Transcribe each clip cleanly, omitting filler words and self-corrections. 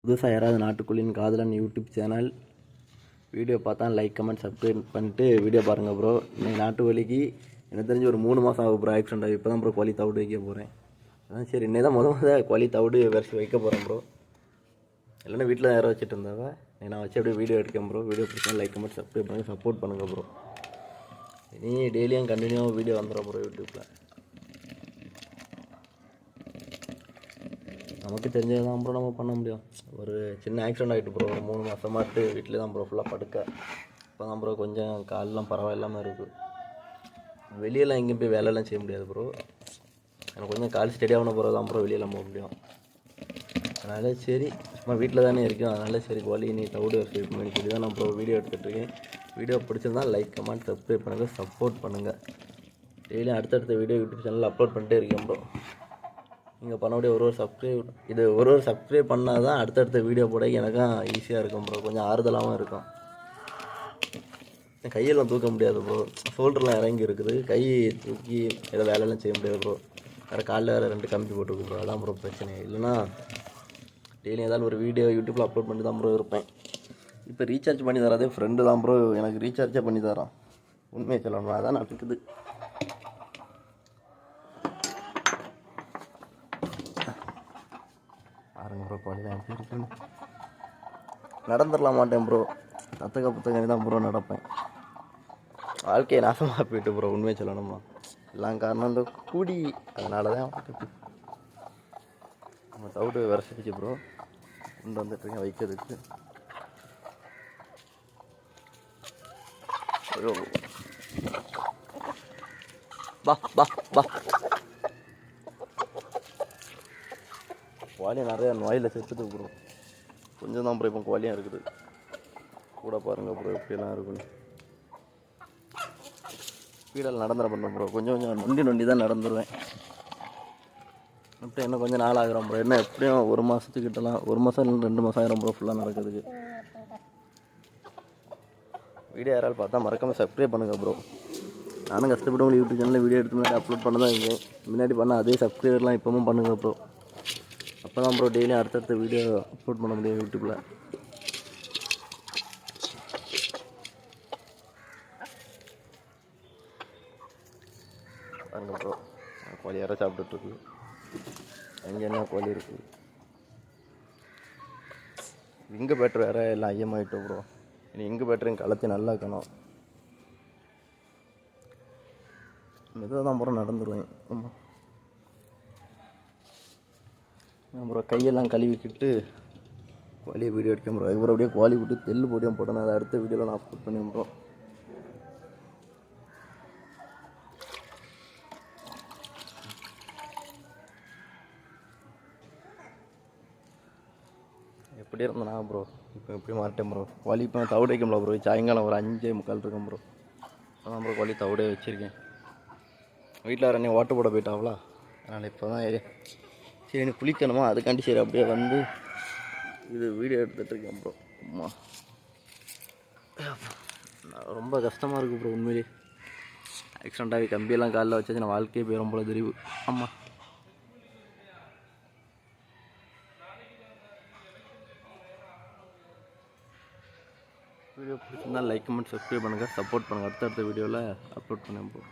புதுசாக யாராவது நாட்டுக்கோழியின் காதலன் யூடியூப் சேனல் வீடியோ பார்த்தா லைக் கமெண்ட் சப்ஸ்கிரைப் பண்ணிட்டு வீடியோ பாருங்கள் ப்ரோ. இன்றைக்கி நாட்டுக்கோழிக்கு எனக்கு தெரிஞ்சு ஒரு 3 மாதம் ஆகும் ப்ரோ. ஆக்சிடென்ட் ஆகி இப்போ தான் ப்ரோ கோழி தவிடு வைக்க போகிறேன். அதான் சரி இன்னைக்கு தான் முதல் கோழி தவிடு வரிசை வைக்க போகிறேன் ப்ரோ. இல்லைன்னா வீட்டில் யாரோ வச்சுட்டு இருந்தாவ நான் வச்சு அப்படியே வீடியோ எடுக்கேன் ப்ரோ. வீடியோ பிடிச்சா லைக் கமெண்ட் சப்ஸ்கிரைப் பண்ணுங்கள், சப்போர்ட் பண்ணுங்கள் ப்ரோ. இனி டெய்லியும் கண்டினியூவாக வீடியோ வந்துடும் ப்ரோ யூடியூப்பில். நமக்கு தெரிஞ்சது தான் ப்ரோ நம்ம பண்ண முடியும். ஒரு சின்ன ஆக்சிடென்ட் ஆகிட்டு ப்ரோ. ஒரு 3 மாதமாட்டு வீட்டில் தான் ப்ரோ ஃபுல்லாக படுக்க. இப்போ தான் ப்ரோ கொஞ்சம் காலெலாம் பரவாயில்லாமல் இருக்குது. வெளியெல்லாம் எங்கேயும் போய் வேலையெல்லாம் செய்ய முடியாது ப்ரோ. எனக்கு கொஞ்சம் கால் ஸ்டெடியாகன ப்ரோ தான் ப்ரோ வெளியெல்லாம் போக முடியும். அதனால் சரி சும்மா வீட்டில் தானே இருக்கோம். அதனால் சரி கோழி நீ தவிடு வரிசை பண்ணி சொல்லி தான் நான் ப்ரோ வீடியோ எடுத்துகிட்ருக்கேன். வீடியோ பிடிச்சிருந்தா லைக் கமெண்ட் சப்ஸ்கிரைப் பண்ணுங்கள், சப்போர்ட் பண்ணுங்கள். டெய்லியும் அடுத்தடுத்த வீடியோ யூடியூப் சேனலில் அப்லோட் பண்ணிட்டே இருக்கேன் ப்ரோ. நீங்கள் பண்ணக்கூடிய ஒரு சப்ஸ்கிரைப் பண்ணால் தான் அடுத்தடுத்த வீடியோ போட எனக்கும் ஈஸியாக இருக்கும் ப்ரோ. கொஞ்சம் ஆறுதலாகவும் இருக்கும். கையெல்லாம் தூக்க முடியாது ப்ரோ. ஷோல்டர்லாம் இறங்கி இருக்குது. கை தூக்கி ஏதோ வேலையெல்லாம் செய்ய முடியாது ப்ரோ. வேறு காலில் வேறு 2 கம்பி போட்டுருக்கு ப்ரோ. அதான் ப்ரோ பிரச்சனை. இல்லைனா டெய்லியும் ஏதாவது ஒரு வீடியோ யூடியூப்பில் அப்லோட் பண்ணி தான் ப்ரோ இருப்பேன். இப்போ ரீசார்ஜ் பண்ணி தராதே ஃப்ரெண்டு தான் ப்ரோ. எனக்கு ரீசார்ஜே பண்ணி தரான். உண்மையை சொல்லணும், அதான் நடக்குது. பாருங்க ப்ரோ கோழி தான் எப்படி இருக்குன்னு. நடந்துடலாம் மாட்டேன் ப்ரோ. புத்தகம் தான் ப்ரோ நடப்பேன். வாழ்க்கையை நாசமாக போயிட்டு ப்ரோ. உண்மையை சொல்லணுமா எல்லாம் காரணம் இந்த குடி. அதனால தான் நம்ம தவிடு விரசிச்சு ப்ரோ கொண்டு வந்துட்டுருக்கேன் வைக்கிறதுக்கு. பா பா பா கோழி நிறையா நோயில் செத்துட்டு ப்ரோ. கொஞ்சம் தான் ப்ரோ இப்போ கோழியாக இருக்குது. கூட பாருங்கள் ப்ரோ எப்படியெல்லாம் இருக்குன்னு. ஸ்பீடில் நடந்துட பண்ண ப்ரோ. கொஞ்சம் நொண்டி தான் நடந்துடுவேன். இப்போ என்ன கொஞ்சம் நாள் ஆகிரும் ப்ரோ. என்ன எப்படியும் 1 மாதத்துக்கிட்டலாம் 1 மாதம் இல்லை 2 மாதம் ஆகிரும் ப்ரோ ஃபுல்லாக நடக்கிறதுக்கு. வீடியோ யாராவது பார்த்தா மறக்காமல் சப்ஸ்கிரைப் பண்ணுங்கள் ப்ரோ. நானும் கஷ்டப்பட்டு உங்களுக்கு யூடியூப் சேனலில் வீடியோ எடுத்து முன்னாடி அப்லோட் பண்ண தான் இருக்கேன். முன்னாடி பண்ணால் அதே சப்ஸ்கிரைபர்லாம் இப்போவும் பண்ணுங்கள் ப்ரோ. அப்போ தான் ப்ரோ டெய்லியும் அடுத்தடுத்த வீடியோ அப்லோட் பண்ண முடியும் யூடியூப்பில். பாருங்க ப்ரோ கோழி யாரோ சாப்பிட்டுட்ருக்கு. அங்கே என்ன கோழி இருக்குது. இங்கு பேட்டர் வேறு எல்லாம் ஐயமாகிட்டோம் ப்ரோ. இனி இங்கு பேட்டரையும் கலத்தி நல்லா இருக்கணும். மெதுவாக தான் ப்ரோ நடந்துருவேன். ஆமாம் ப்ரோ கையெல்லாம் கழுவிக்கிட்டு கோழியை வீடியோ எடுக்க ப்ரோ. அதுக்கப்புறம் அப்படியே கோழி விட்டு தெல்லு போட்டியும் போட்டேன். அதை அடுத்த வீடியோவில் நான் அப்லோட் பண்ணி ப்ரோ. எப்படி இருந்தேனா ப்ரோ இப்போ எப்படி மாட்டேன் ப்ரோ. கோழி இப்போ தவிடு வைக்க முடியல ப்ரோ. சாயங்காலம் ஒரு 5:45 இருக்கும் ப்ரோ. அதான் ப்ரோ கோழி தவிடே வச்சுருக்கேன். வீட்டில் வேறு என்ன ஓட்ட போட போயிட்டாங்களா. அதனால் இப்போ தான் சரி எனக்கு குளிக்கணுமா அதுக்காண்டி சரி அப்படியே வந்து இது வீடியோ எடுத்துகிட்ருக்கேன் ப்ரோ. அம்மா ரொம்ப கஷ்டமாக இருக்குது ப்ரோ உண்மையிலே. ஆக்சிடென்ட் ஆகி கம்பியெல்லாம் காலில் வச்சாச்சு நான் வாழ்க்கையே போயிடும் போல தெரிவு. ஆமாம் வீடியோ பிடிச்சிருந்தா லைக் கமெண்ட் சப்ஸ்கிரைப் பண்ணுங்கள், சப்போர்ட் பண்ணுங்கள். அடுத்தடுத்த வீடியோவில் அப்லோட் பண்ணேன் ப்ரோ.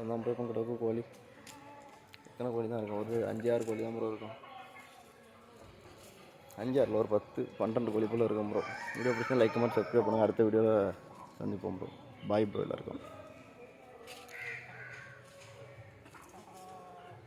அதான் ப்ரோ இப்போ கிடக்கு கோழி. எத்தனை கோழி தான் இருக்கும். ஒரு 5-6 கோழி தான் ப்ரோ இருக்கும். 5-6 ஒரு 10-12 கோழி போல் இருக்கும் ப்ரோ. வீடியோ பிடிச்சா லைக் கமெண்ட் சப்ஸ்கிரைப் பண்ணுங்கள். அடுத்த வீடியோவில் சந்திப்போம் ப்ரோ. பாய் ப்ரோ எல்லாருக்கும்.